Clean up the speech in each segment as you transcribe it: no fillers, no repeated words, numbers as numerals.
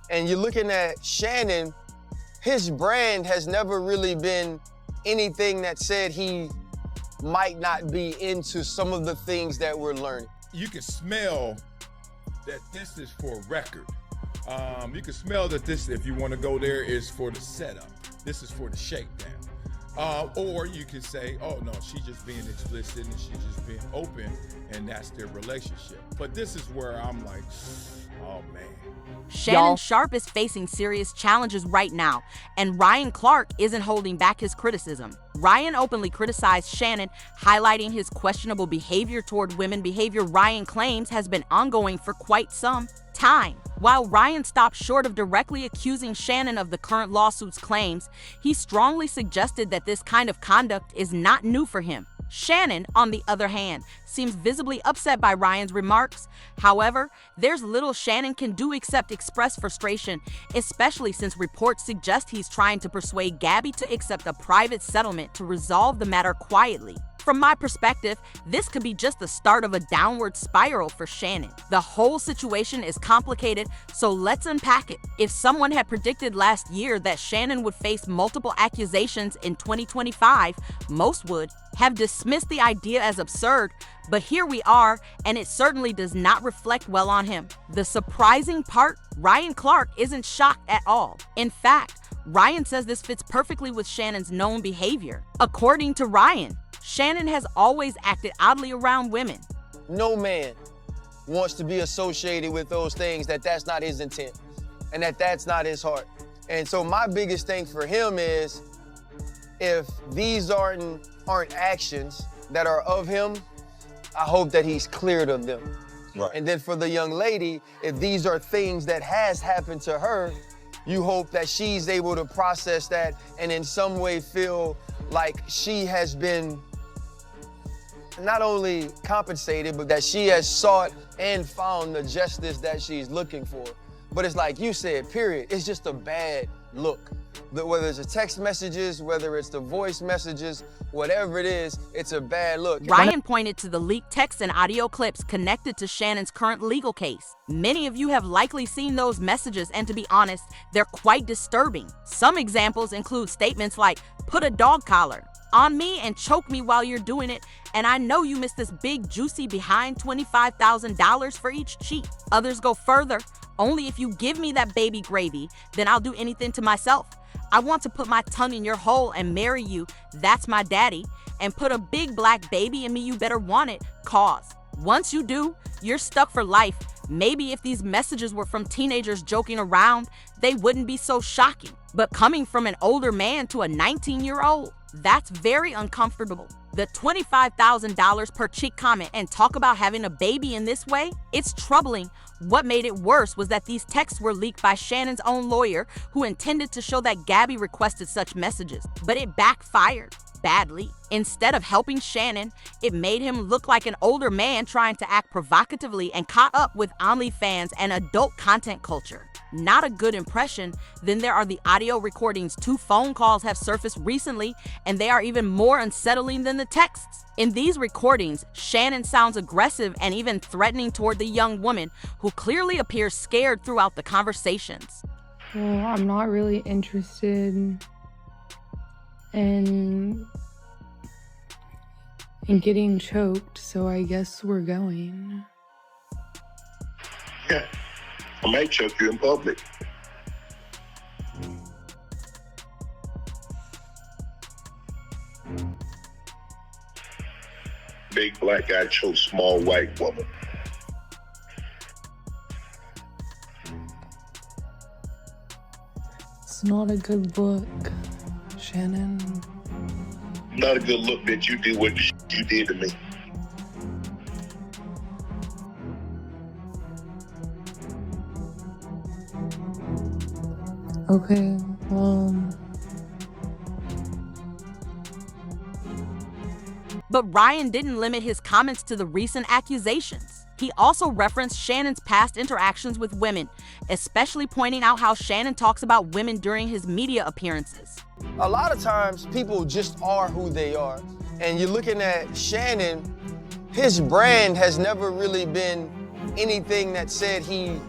And you're looking at Shannon, his brand has never really been anything that said he might not be into some of the things that we're learning. You can smell that this is for a record. You can smell that this, if you want to go there, is for the setup. This is for the shakedown. Or you can say, oh no, she's just being explicit and she's just being open, and that's their relationship. But this is where I'm like, oh man. Shannon Sharpe is facing serious challenges right now, and Ryan Clark isn't holding back his criticism. Ryan openly criticized Shannon, highlighting his questionable behavior toward women, behavior Ryan claims has been ongoing for quite some time. While Ryan stopped short of directly accusing Shannon of the current lawsuit's claims, he strongly suggested that this kind of conduct is not new for him. Shannon, on the other hand, seems visibly upset by Ryan's remarks. However, there's little Shannon can do except express frustration, especially since reports suggest he's trying to persuade Gabby to accept a private settlement to resolve the matter quietly. From my perspective, this could be just the start of a downward spiral for Shannon. The whole situation is complicated, so let's unpack it. If someone had predicted last year that Shannon would face multiple accusations in 2025, most would have dismissed the idea as absurd, but here we are, and it certainly does not reflect well on him. The surprising part, Ryan Clark isn't shocked at all. In fact, Ryan says this fits perfectly with Shannon's known behavior. According to Ryan, Shannon has always acted oddly around women. No man wants to be associated with those things that's not his intent and that's not his heart. And so my biggest thing for him is, if these aren't actions that are of him, I hope that he's cleared of them. Right. And then for the young lady, if these are things that has happened to her, you hope that she's able to process that and in some way feel like she has been not only compensated, but that she has sought and found the justice that she's looking for. But it's like you said, period. It's just a bad look. Whether it's the text messages, whether it's the voice messages, whatever it is, it's a bad look. Ryan pointed to the leaked text and audio clips connected to Shannon's current legal case. Many of you have likely seen those messages, and to be honest, they're quite disturbing. Some examples include statements like, "Put a dog collar on me and choke me while you're doing it, and I know you missed this big juicy behind $25,000 for each cheat." Others go further, "Only if you give me that baby gravy, then I'll do anything to myself. I want to put my tongue in your hole and marry you, that's my daddy, and put a big black baby in me, you better want it, cause once you do, you're stuck for life." Maybe if these messages were from teenagers joking around, they wouldn't be so shocking. But coming from an older man to a 19-year-old, that's very uncomfortable. The $25,000 per cheek comment, and talk about having a baby in this way, it's troubling. What made it worse was that these texts were leaked by Shannon's own lawyer, who intended to show that Gabby requested such messages, but it backfired badly. Instead of helping Shannon, it made him look like an older man trying to act provocatively and caught up with OnlyFans and adult content culture. Not a good impression. Then there are the audio recordings. 2 phone calls have surfaced recently, and they are even more unsettling than the texts. In these recordings, Shannon sounds aggressive and even threatening toward the young woman, who clearly appears scared throughout the conversations. Well, I'm not really interested in getting choked, so I guess we're going. Yeah, I might choke you in public. Big black guy chokes small white woman. It's not a good look, Shannon. Not a good look that you did what you did to me. Okay, But Ryan didn't limit his comments to the recent accusations. He also referenced Shannon's past interactions with women, especially pointing out how Shannon talks about women during his media appearances. A lot of times people just are who they are. And you're looking at Shannon, his brand has never really been anything that said he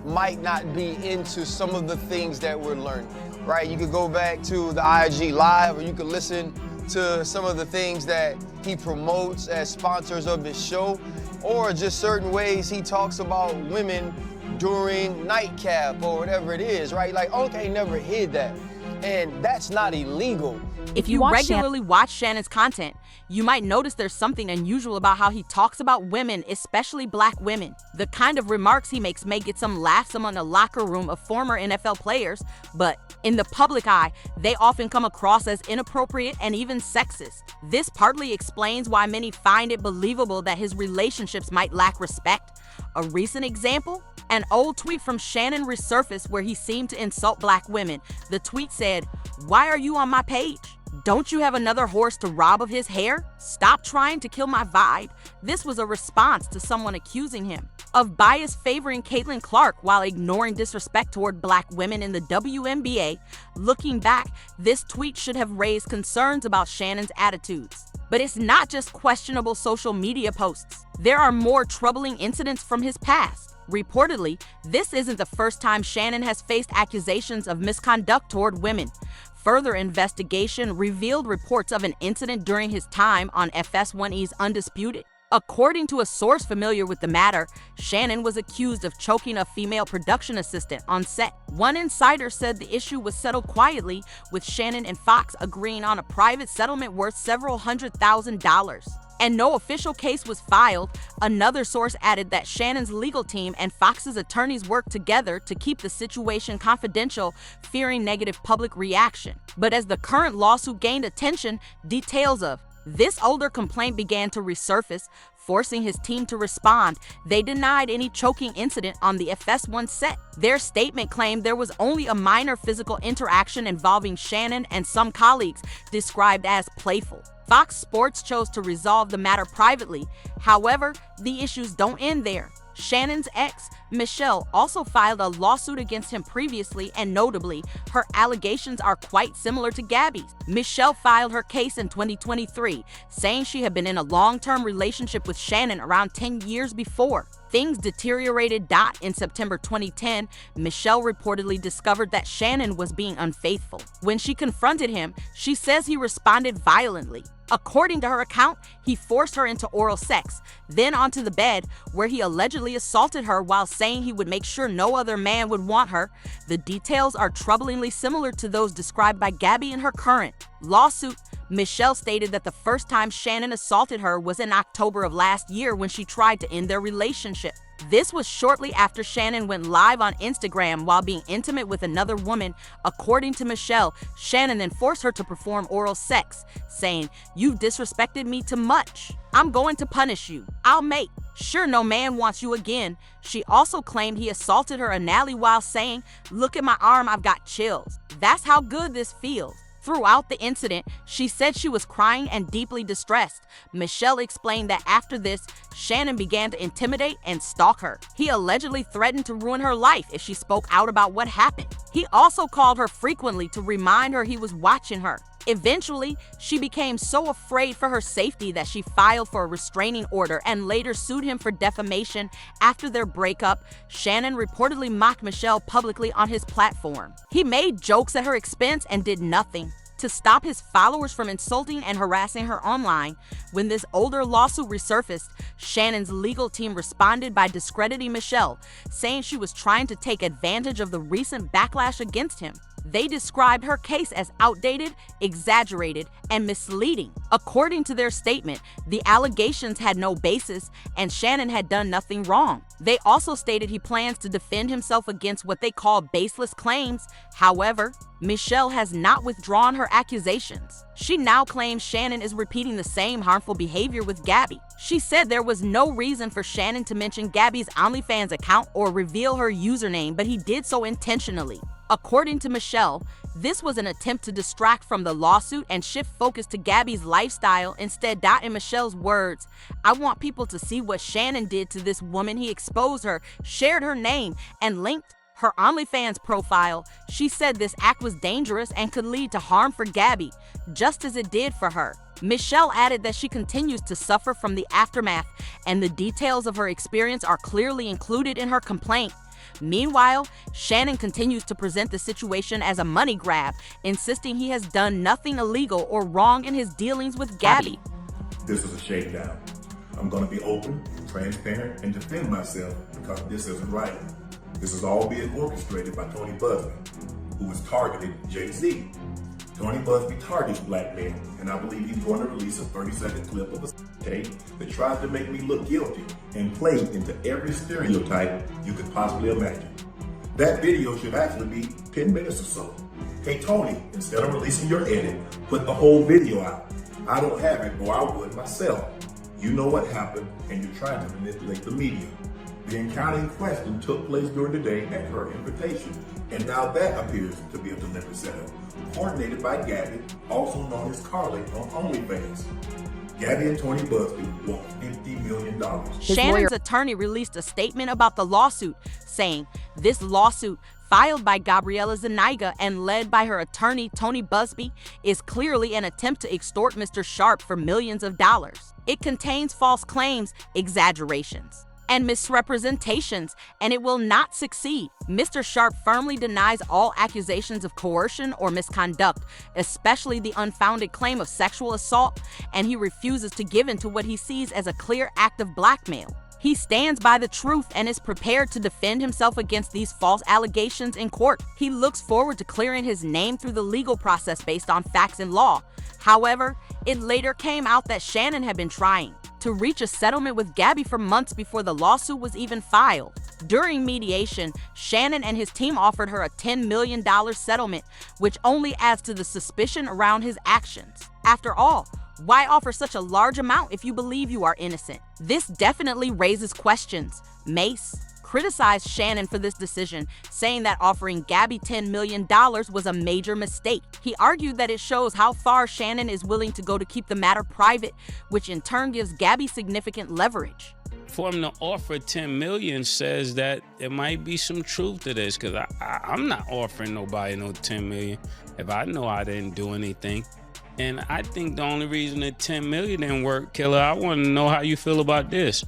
might not be into some of the things that we're learning, right? You could go back to the IG Live, or you could listen to some of the things that he promotes as sponsors of his show, or just certain ways he talks about women during nightcap or whatever it is, right? Like, okay, never hid that. And that's not illegal. If you regularly watch Shannon's content, you might notice there's something unusual about how he talks about women, especially black women. The kind of remarks he makes may get some laughs among the locker room of former NFL players, but in the public eye, they often come across as inappropriate and even sexist. This partly explains why many find it believable that his relationships might lack respect. A recent example? An old tweet from Shannon resurfaced where he seemed to insult black women. The tweet said, "Why are you on my page? Don't you have another horse to rob of his hair? Stop trying to kill my vibe." This was a response to someone accusing him of bias favoring Caitlin Clark while ignoring disrespect toward black women in the WNBA. Looking back, this tweet should have raised concerns about Shannon's attitudes. But it's not just questionable social media posts. There are more troubling incidents from his past. Reportedly, this isn't the first time Shannon has faced accusations of misconduct toward women. Further investigation revealed reports of an incident during his time on FS1E's Undisputed. According to a source familiar with the matter, Shannon was accused of choking a female production assistant on set. One insider said the issue was settled quietly, with Shannon and Fox agreeing on a private settlement worth several $100,000. And no official case was filed. Another source added that Shannon's legal team and Fox's attorneys worked together to keep the situation confidential, fearing negative public reaction. But as the current lawsuit gained attention, details of this older complaint began to resurface, forcing his team to respond. They denied any choking incident on the FS1 set. Their statement claimed there was only a minor physical interaction involving Shannon and some colleagues, described as playful. Fox Sports chose to resolve the matter privately. However, the issues don't end there. Shannon's ex, Michelle, also filed a lawsuit against him previously, and notably, her allegations are quite similar to Gabby's. Michelle filed her case in 2023, saying she had been in a long-term relationship with Shannon around 10 years before. Things deteriorated. In September 2010, Michelle reportedly discovered that Shannon was being unfaithful. When she confronted him, she says he responded violently. According to her account, he forced her into oral sex, then onto the bed, where he allegedly assaulted her while saying he would make sure no other man would want her. The details are troublingly similar to those described by Gabby in her current lawsuit. Michelle stated that the first time Shannon assaulted her was in October of last year when she tried to end their relationship. This was shortly after Shannon went live on Instagram while being intimate with another woman. According to Michelle, Shannon then forced her to perform oral sex, saying, "You've disrespected me too much. I'm going to punish you. I'll make sure no man wants you again." She also claimed he assaulted her anally while saying, "Look at my arm, I've got chills. That's how good this feels." Throughout the incident, she said she was crying and deeply distressed. Michelle explained that after this, Shannon began to intimidate and stalk her. He allegedly threatened to ruin her life if she spoke out about what happened. He also called her frequently to remind her he was watching her. Eventually, she became so afraid for her safety that she filed for a restraining order and later sued him for defamation. After their breakup, Shannon reportedly mocked Michelle publicly on his platform. He made jokes at her expense and did nothing to stop his followers from insulting and harassing her online. When this older lawsuit resurfaced, Shannon's legal team responded by discrediting Michelle, saying she was trying to take advantage of the recent backlash against him. They described her case as outdated, exaggerated, and misleading. According to their statement, the allegations had no basis and Shannon had done nothing wrong. They also stated he plans to defend himself against what they call baseless claims. However, Michelle has not withdrawn her accusations. She now claims Shannon is repeating the same harmful behavior with Gabby. She said there was no reason for Shannon to mention Gabby's OnlyFans account or reveal her username, but he did so intentionally. According to Michelle, this was an attempt to distract from the lawsuit and shift focus to Gabby's lifestyle. Instead, in Michelle's words, "I want people to see what Shannon did to this woman. He exposed her, shared her name, and linked her OnlyFans profile." She said this act was dangerous and could lead to harm for Gabby, just as it did for her. Michelle added that she continues to suffer from the aftermath, and the details of her experience are clearly included in her complaint. Meanwhile, Shannon continues to present the situation as a money grab, insisting he has done nothing illegal or wrong in his dealings with Gabby. This is a shakedown. I'm going to be open, transparent, and defend myself because this isn't right. This is all being orchestrated by Tony Busby, who has targeted Jay-Z. Tony Busby targets black men, and I believe he's going to release a 30-second clip of a tape that tries to make me look guilty and play into every stereotype you could possibly imagine. That video should actually be 10 minutes or so. Hey Tony, instead of releasing your edit, put the whole video out. I don't have it, or I would myself. You know what happened, and you're trying to manipulate the media. The encounter in question took place during the day at her invitation, and now that appears to be a deliberate setup, coordinated by Gabby, also known as Carly on OnlyFans. Gabby and Tony Busby want $50 million. Shannon's attorney released a statement about the lawsuit, saying, "This lawsuit, filed by Gabriella Zuniga and led by her attorney Tony Busby, is clearly an attempt to extort Mr. Sharpe for millions of dollars. It contains false claims, exaggerations, and misrepresentations, and it will not succeed." Mr. Sharpe firmly denies all accusations of coercion or misconduct, especially the unfounded claim of sexual assault, and he refuses to give in to what he sees as a clear act of blackmail. He stands by the truth and is prepared to defend himself against these false allegations in court. He looks forward to clearing his name through the legal process based on facts and law. However, it later came out that Shannon had been trying to reach a settlement with Gabby for months before the lawsuit was even filed. During mediation, Shannon and his team offered her a $10 million settlement, which only adds to the suspicion around his actions. After all, why offer such a large amount if you believe you are innocent? This definitely raises questions. Mace criticized Shannon for this decision, saying that offering Gabby $10 million was a major mistake. He argued that it shows how far Shannon is willing to go to keep the matter private, which in turn gives Gabby significant leverage. For him to offer $10 million says that there might be some truth to this, because I'm not offering nobody no $10 million if I know I didn't do anything. And I think the only reason that $10 million didn't work, Killer, I want to know how you feel about this.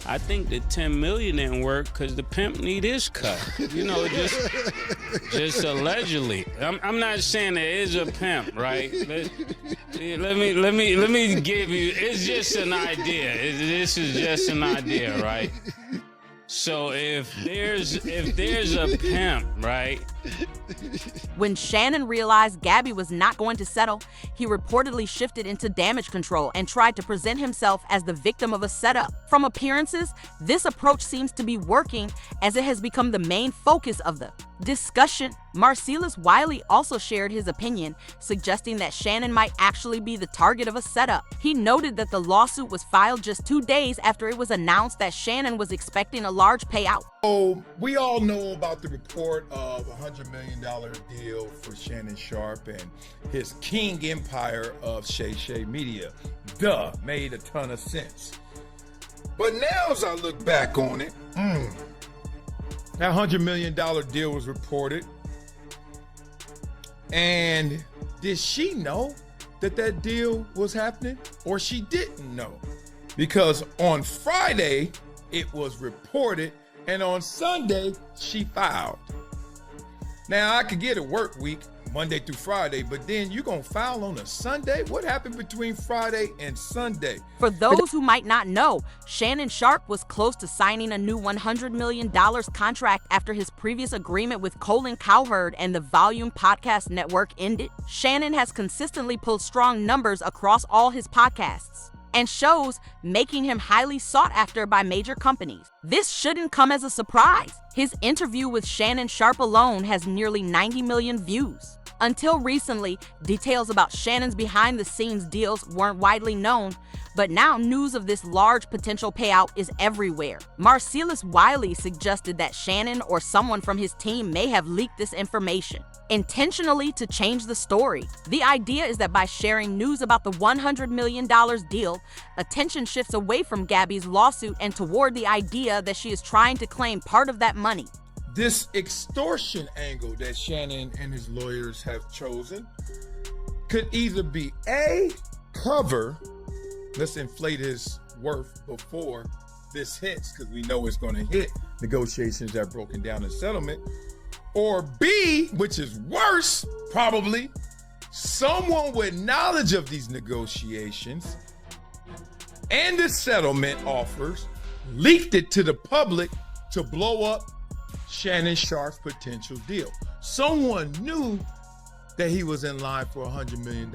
I think the $10 million didn't work because the pimp need his cut. You know, just allegedly. I'm not saying there is a pimp, right? Let me give you. It's just an idea. This is just an idea, right? So if there's a pimp, right? When Shannon realized Gabby was not going to settle, he reportedly shifted into damage control and tried to present himself as the victim of a setup. From appearances, this approach seems to be working, as it has become the main focus of the discussion. Marcellus Wiley also shared his opinion, suggesting that Shannon might actually be the target of a setup. He noted that the lawsuit was filed just 2 days after it was announced that Shannon was expecting a large payout. So we all know about the report of a $100 million deal for Shannon Sharpe and his king empire of Shay Media. Made a ton of sense. But now as I look back on it, that $100 million deal was reported. And did she know that that deal was happening, or she didn't know? Because on Friday, it was reported, and on Sunday, she filed. Now, I could get a work week, Monday through Friday, but then you gonna file on a Sunday? What happened between Friday and Sunday? For those who might not know, Shannon Sharpe was close to signing a new $100 million contract after his previous agreement with Colin Cowherd and the Volume Podcast Network ended. Shannon has consistently pulled strong numbers across all his podcasts and shows, making him highly sought after by major companies. This shouldn't come as a surprise. His interview with Shannon Sharpe alone has nearly 90 million views. Until recently, details about Shannon's behind-the-scenes deals weren't widely known, but now news of this large potential payout is everywhere. Marcellus Wiley suggested that Shannon or someone from his team may have leaked this information, intentionally to change the story. The idea is that by sharing news about the $100 million deal, attention shifts away from Gabby's lawsuit and toward the idea that she is trying to claim part of that money. This extortion angle that Shannon and his lawyers have chosen could either be A, cover, let's inflate his worth before this hits, because we know it's going to hit, negotiations are broken down in settlement. Or B, which is worse, probably, someone with knowledge of these negotiations and the settlement offers leaked it to the public to blow up Shannon Sharpe's potential deal. Someone knew that he was in line for $100 million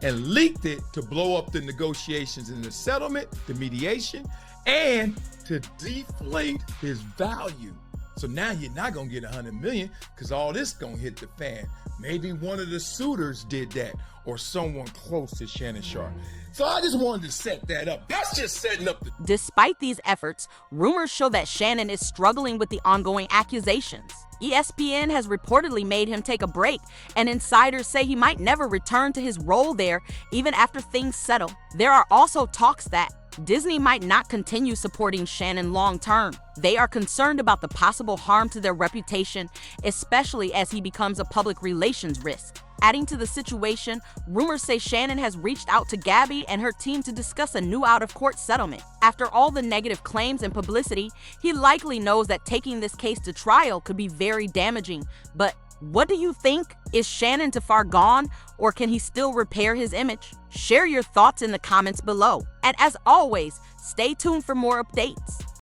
and leaked it to blow up the negotiations and the settlement, the mediation, and to deflate his value. So now you're not gonna get $100 million because all this gonna hit the fan. Maybe one of the suitors did that or someone close to Shannon Sharpe. So I just wanted to set that up. That's just setting up the... Despite these efforts, rumors show that Shannon is struggling with the ongoing accusations. ESPN has reportedly made him take a break, and insiders say he might never return to his role there even after things settle. There are also talks that Disney might not continue supporting Shannon long term. They are concerned about the possible harm to their reputation, especially as he becomes a public relations risk. Adding to the situation, rumors say Shannon has reached out to Gabby and her team to discuss a new out-of-court settlement. After all the negative claims and publicity, he likely knows that taking this case to trial could be very damaging. But what do you think? Is Shannon too far gone, or can he still repair his image? Share your thoughts in the comments below. And as always, stay tuned for more updates.